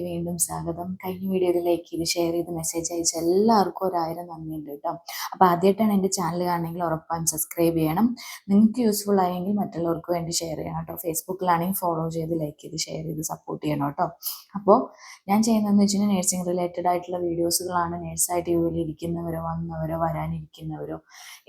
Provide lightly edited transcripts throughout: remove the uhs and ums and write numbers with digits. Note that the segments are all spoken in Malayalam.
വീണ്ടും സ്വാഗതം. കഴിഞ്ഞ വീഡിയോയിൽ ലൈക്ക് ചെയ്ത് ഷെയർ ചെയ്ത് മെസ്സേജ് അയച്ച എല്ലാവർക്കും 1000 നന്ദിയുണ്ട് കേട്ടോ. അപ്പോൾ ആദ്യമായിട്ടാണ് എൻ്റെ ചാനൽ കാണണമെങ്കിൽ ഉറപ്പായും സബ്സ്ക്രൈബ് ചെയ്യണം. നിങ്ങൾക്ക് യൂസ്ഫുൾ ആയെങ്കിൽ മറ്റുള്ളവർക്ക് വേണ്ടി ഷെയർ ചെയ്യണം കേട്ടോ. ഫേസ്ബുക്കിലാണെങ്കിൽ ഫോളോ ചെയ്ത് ലൈക്ക് ചെയ്ത് ഷെയർ ചെയ്ത് സപ്പോർട്ട് ചെയ്യണം കേട്ടോ. അപ്പോൾ ഞാൻ ചെയ്യുന്നതെന്ന് വെച്ച് കഴിഞ്ഞാൽ നേഴ്സിംഗ് റിലേറ്റഡ് ആയിട്ടുള്ള വീഡിയോസുകളാണ്. നേഴ്സായിട്ട് യു എയിൽ ഇരിക്കുന്നവരോ വന്നവരോ വരാനിരിക്കുന്നവരോ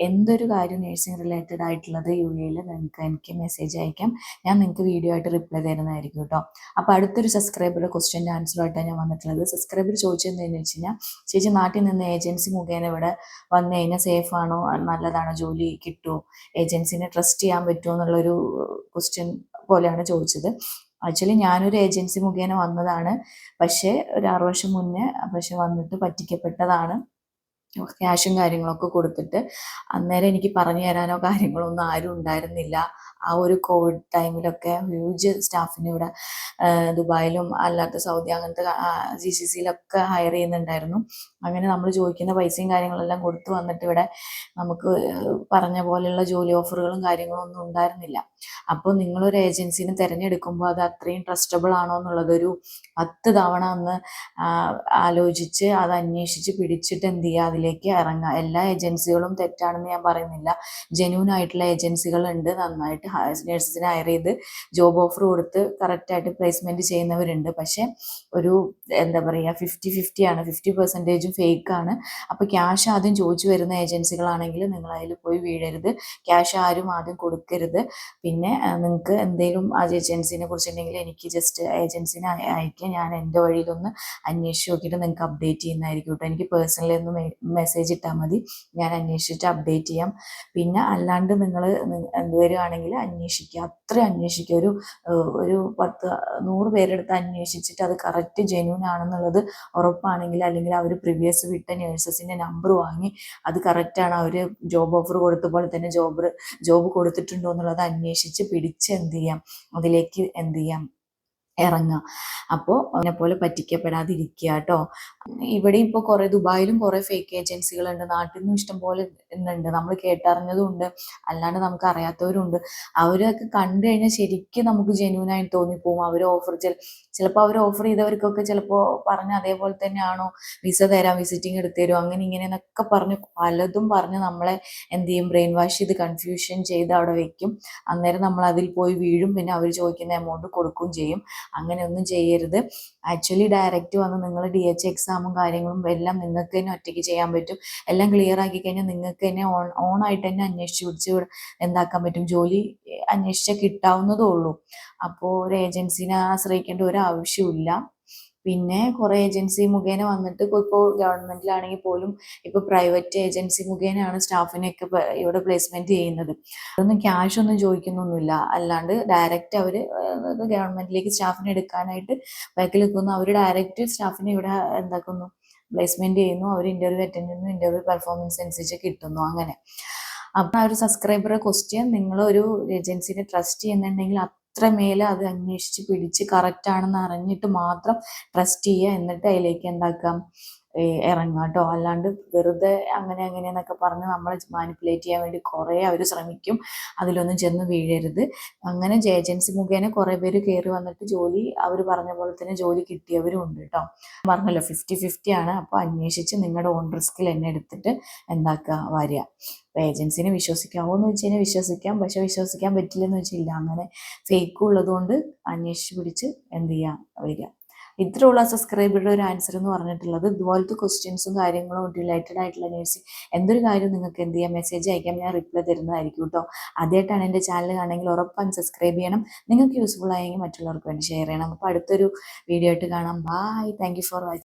എന്തൊരു കാര്യം നേഴ്സിംഗ് റിലേറ്റഡ് ആയിട്ടുള്ളത് യു എയിൽ നിങ്ങൾക്ക് എനിക്ക് മെസ്സേജ് അയക്കാം. ഞാൻ നിങ്ങൾക്ക് വീഡിയോ ആയിട്ട് റിപ്ലൈ തരുന്നതായിരിക്കും കേട്ടോ. അപ്പോൾ അടുത്തൊരു സബ്സ്ക്രൈബറുടെ ക്വസ്റ്റ്യൻ്റെ ആൻസറുമായിട്ടാണ് ഞാൻ വന്നിട്ടുള്ളത്. സബ്സ്ക്രൈബർ ചോദിച്ചതെന്ന് വെച്ച് കഴിഞ്ഞാൽ, ചേച്ചി നാട്ടിൽ നിന്ന് ഏജൻസി മുഖേന ഇവിടെ വന്നു കഴിഞ്ഞാൽ സേഫ് ആണോ, നല്ലതാണോ, ജോലി കിട്ടുമോ, ഏജൻസിനെ ട്രസ്റ്റ് ചെയ്യാൻ പറ്റുമോ എന്നുള്ളൊരു ക്വസ്റ്റ്യൻ പോലെയാണ് ചോദിച്ചത്. ആക്ച്വലി ഞാനൊരു ഏജൻസി മുഖേന വന്നതാണ്, പക്ഷേ ഒരു 6 വർഷം മുന്നേ വന്നിട്ട് പറ്റിക്കപ്പെട്ടതാണ്. ക്യാഷും കാര്യങ്ങളൊക്കെ കൊടുത്തിട്ട് അന്നേരം എനിക്ക് പറഞ്ഞു തരാനോ കാര്യങ്ങളോ ഒന്നും ആരും ഉണ്ടായിരുന്നില്ല. ആ ഒരു കോവിഡ് ടൈമിലൊക്കെ ഹ്യൂജ് സ്റ്റാഫിന് ഇവിടെ ദുബായിലും അല്ലാത്ത സൗദി അങ്ങനത്തെ GCCയിലൊക്കെ ഹയർ ചെയ്യുന്നുണ്ടായിരുന്നു. അങ്ങനെ നമ്മൾ ചോദിക്കുന്ന പൈസയും കാര്യങ്ങളെല്ലാം കൊടുത്തു വന്നിട്ട് ഇവിടെ നമുക്ക് പറഞ്ഞ പോലെയുള്ള ജോലി ഓഫറുകളും കാര്യങ്ങളും ഒന്നും ഉണ്ടായിരുന്നില്ല. അപ്പോൾ നിങ്ങളൊരു ഏജൻസിനെ തിരഞ്ഞെടുക്കുമ്പോൾ അത് അത്രയും ട്രസ്റ്റബിൾ ആണോ എന്നുള്ളതൊരു 10 തവണ ഒന്ന് ആലോചിച്ച് അത് അന്വേഷിച്ച് പിടിച്ചിട്ട് എന്ത് ചെയ്യുക, അതിലേക്ക് ഇറങ്ങുക. എല്ലാ ഏജൻസികളും തെറ്റാണെന്ന് ഞാൻ പറയുന്നില്ല. ജെന്യൂൻ ആയിട്ടുള്ള ഏജൻസികളുണ്ട്, നന്നായിട്ട് നഴ്സസിനെ ഹയർ ചെയ്ത് ജോബ് ഓഫർ കൊടുത്ത് കറക്റ്റായിട്ട് പ്ലേസ്മെൻറ്റ് ചെയ്യുന്നവരുണ്ട്. പക്ഷേ ഒരു എന്താ പറയുക 50-50 ആണ്, 50% ഫേക്കാണ്. അപ്പോൾ ക്യാഷ് ആദ്യം ചോദിച്ചു വരുന്ന ഏജൻസികളാണെങ്കിൽ നിങ്ങൾ അതിൽ പോയി വീഴരുത്. ക്യാഷ് ആരും ആദ്യം കൊടുക്കരുത്. പിന്നെ നിങ്ങൾക്ക് എന്തെങ്കിലും ആ ഏജൻസിനെ കുറിച്ചുണ്ടെങ്കിൽ എനിക്ക് ജസ്റ്റ് ഏജൻസിനെ അയക്കുക, ഞാൻ എൻ്റെ വഴിയിലൊന്ന് അന്വേഷിച്ച് നോക്കിയിട്ട് നിങ്ങൾക്ക് അപ്ഡേറ്റ് ചെയ്യുന്നതായിരിക്കും കേട്ടോ. എനിക്ക് പേഴ്സണലി ഒന്ന് മെസ്സേജ് ഇട്ടാൽ മതി, ഞാൻ അന്വേഷിച്ചിട്ട് അപ്ഡേറ്റ് ചെയ്യാം. പിന്നെ അല്ലാണ്ട് നിങ്ങൾ വരുവാണെങ്കിൽ അന്വേഷിക്കുക, അത്രയും അന്വേഷിക്കുക. ഒരു 100 പേരെടുത്ത് അന്വേഷിച്ചിട്ട് അത് കറക്റ്റ് ജെന്യൂൻ ആണെന്നുള്ളത് ഉറപ്പാണെങ്കിൽ, അല്ലെങ്കിൽ അവർ പ്രീവിയസ് വിട്ട നേഴ്സസിൻ്റെ നമ്പർ വാങ്ങി അത് കറക്റ്റാണ്, അവർ ജോബ് ഓഫർ കൊടുത്ത പോലെ തന്നെ ജോബ് കൊടുത്തിട്ടുണ്ടോ എന്നുള്ളത് അന്വേഷിച്ച് പിടിച്ച് എന്ത് ചെയ്യാം, അതിലേക്ക് എന്ത് ചെയ്യാം, ഇറങ്ങുക. അപ്പോൾ പോലെ പറ്റിക്കപ്പെടാതിരിക്കുക കേട്ടോ. ഇവിടെയും ഇപ്പോൾ കുറേ ദുബായിലും കുറേ ഫേക്ക് ഏജൻസികളുണ്ട്. നാട്ടിൽ നിന്നും ഇഷ്ടം പോലെ ഉണ്ട്, നമ്മൾ കേട്ടറിഞ്ഞതും ഉണ്ട്, അല്ലാണ്ട് നമുക്ക് അറിയാത്തവരും ഉണ്ട്. അവരൊക്കെ കണ്ടു കഴിഞ്ഞാൽ ശരിക്കും നമുക്ക് ജെന്യൂനായിട്ട് തോന്നിപ്പോവും. അവർ ചിലപ്പോൾ അവർ ഓഫർ ചെയ്തവർക്കൊക്കെ ചിലപ്പോൾ പറഞ്ഞ അതേപോലെ തന്നെയാണോ, വിസ തരാം, വിസിറ്റിംഗ് എടുത്തു തരും, അങ്ങനെ ഇങ്ങനെ എന്നൊക്കെ പറഞ്ഞ് പലതും പറഞ്ഞ് നമ്മളെ എന്ത് ചെയ്യും, ബ്രെയിൻ വാഷ് ചെയ്ത് കൺഫ്യൂഷൻ ചെയ്ത് അവിടെ വെക്കും. അന്നേരം നമ്മൾ അതിൽ പോയി വീഴും. പിന്നെ അവർ ചോദിക്കുന്ന എമൗണ്ട് കൊടുക്കുകയും ചെയ്യും. അങ്ങനെയൊന്നും ചെയ്യരുത്. ആക്ച്വലി ഡയറക്റ്റ് വന്ന് നിങ്ങൾ DH എക്സാമും കാര്യങ്ങളും എല്ലാം നിങ്ങൾക്ക് തന്നെ ഒറ്റയ്ക്ക് ചെയ്യാൻ പറ്റും. എല്ലാം ക്ലിയർ ആക്കി കഴിഞ്ഞാൽ നിങ്ങൾക്ക് തന്നെ ഓണായിട്ട് തന്നെ അന്വേഷിച്ച് പിടിച്ച് എന്താക്കാൻ പറ്റും, ജോലി അന്വേഷിച്ചാൽ കിട്ടാവുന്നതേ ഉള്ളൂ. അപ്പോൾ ഒരു ഏജൻസിനെ ആശ്രയിക്കേണ്ട ഒരു ആവശ്യമില്ല. പിന്നെ കുറേ ഏജൻസി മുഖേന വന്നിട്ട് ഇപ്പോൾ ഗവൺമെൻറ്റിലാണെങ്കിൽ പോലും ഇപ്പോൾ പ്രൈവറ്റ് ഏജൻസി മുഖേനയാണ് സ്റ്റാഫിനെയൊക്കെ ഇവിടെ പ്ലേസ്മെൻറ്റ് ചെയ്യുന്നത്. അതൊന്നും ക്യാഷ് ഒന്നും ചോദിക്കുന്നൊന്നുമില്ല. അല്ലാണ്ട് ഡയറക്റ്റ് അവർ ഗവൺമെൻറ്റിലേക്ക് സ്റ്റാഫിനെ എടുക്കാനായിട്ട് ബാക്കിൽ നിൽക്കുന്നു. അവർ ഡയറക്റ്റ് സ്റ്റാഫിനെ ഇവിടെ എന്താക്കുന്നു, പ്ലേസ്മെൻറ്റ് ചെയ്യുന്നു. അവർ ഇൻ്റർവ്യൂ അറ്റൻഡ് ചെയ്യുന്നു, ഇൻ്റർവ്യൂ പെർഫോമൻസ് അനുസരിച്ച് കിട്ടുന്നു. അങ്ങനെ അപ്പം ആ ഒരു സബ്സ്ക്രൈബറുടെ ക്വസ്റ്റ്യൻ, നിങ്ങളൊരു ഏജൻസിനെ ട്രസ്റ്റ് ചെയ്യുന്നുണ്ടെങ്കിൽ അത്രമേലെ അത് അന്വേഷിച്ച് പിടിച്ച് കറക്റ്റ് ആണെന്ന് അറിഞ്ഞിട്ട് മാത്രം ട്രസ്റ്റ് ചെയ്യുക. എന്നിട്ട് അതിലേക്ക് എന്താക്കാം, ഇറങ്ങുക കേട്ടോ. അല്ലാണ്ട് വെറുതെ അങ്ങനെ എന്നൊക്കെ പറഞ്ഞ് നമ്മളെ മാനിപ്പുലേറ്റ് ചെയ്യാൻ വേണ്ടി കുറേ അവർ ശ്രമിക്കും. അതിലൊന്നും ചെന്ന് വീഴരുത്. അങ്ങനെ ഏജൻസി മുഖേന കുറേ പേര് കയറി വന്നിട്ട് ജോലി അവർ പറഞ്ഞ പോലെ തന്നെ ജോലി കിട്ടിയവരും ഉണ്ട് കേട്ടോ. പറഞ്ഞല്ലോ 50-50 ആണ്. അപ്പോൾ അന്വേഷിച്ച് നിങ്ങളുടെ ഓൺ റിസ്കിൽ എന്നെ എടുത്തിട്ട് എന്താക്കുക, വരിക. അപ്പോൾ ഏജൻസിനെ വിശ്വസിക്കാമോ എന്ന് വെച്ച് കഴിഞ്ഞാൽ വിശ്വസിക്കാം, പക്ഷെ വിശ്വസിക്കാൻ പറ്റില്ലെന്ന് വെച്ചില്ല. അങ്ങനെ ഫേക്കും ഉള്ളതുകൊണ്ട് അന്വേഷിച്ച് പിടിച്ച് എന്ത് ചെയ്യുക, വരിക. ഇത്രയുള്ള സബ്സ്ക്രൈബറുടെ ഒരു ആൻസർ എന്ന് പറഞ്ഞിട്ടുള്ളത്. ഇതുപോലത്തെ ക്വസ്റ്റ്യൻസും കാര്യങ്ങളും റിലേറ്റഡ് ആയിട്ടുള്ള നേഴ്സിംഗ് എന്തൊരു കാര്യം നിങ്ങൾക്ക് എന്ത് ചെയ്യാം, മെസ്സേജ് അയക്കാം, ഞാൻ റിപ്ലൈ തരുന്നതായിരിക്കും കേട്ടോ. ആദ്യമായിട്ടാണ് എൻ്റെ ചാനൽ കാണണമെങ്കിൽ ഉറപ്പായും സബ്സ്ക്രൈബ് ചെയ്യണം. നിങ്ങൾക്ക് യൂസ്ഫുൾ ആയെങ്കിൽ മറ്റുള്ളവർക്ക് വേണ്ടി ഷെയർ ചെയ്യണം. അപ്പോൾ അടുത്തൊരു വീഡിയോ ആയിട്ട് കാണാം. Bye. Thank you for watching.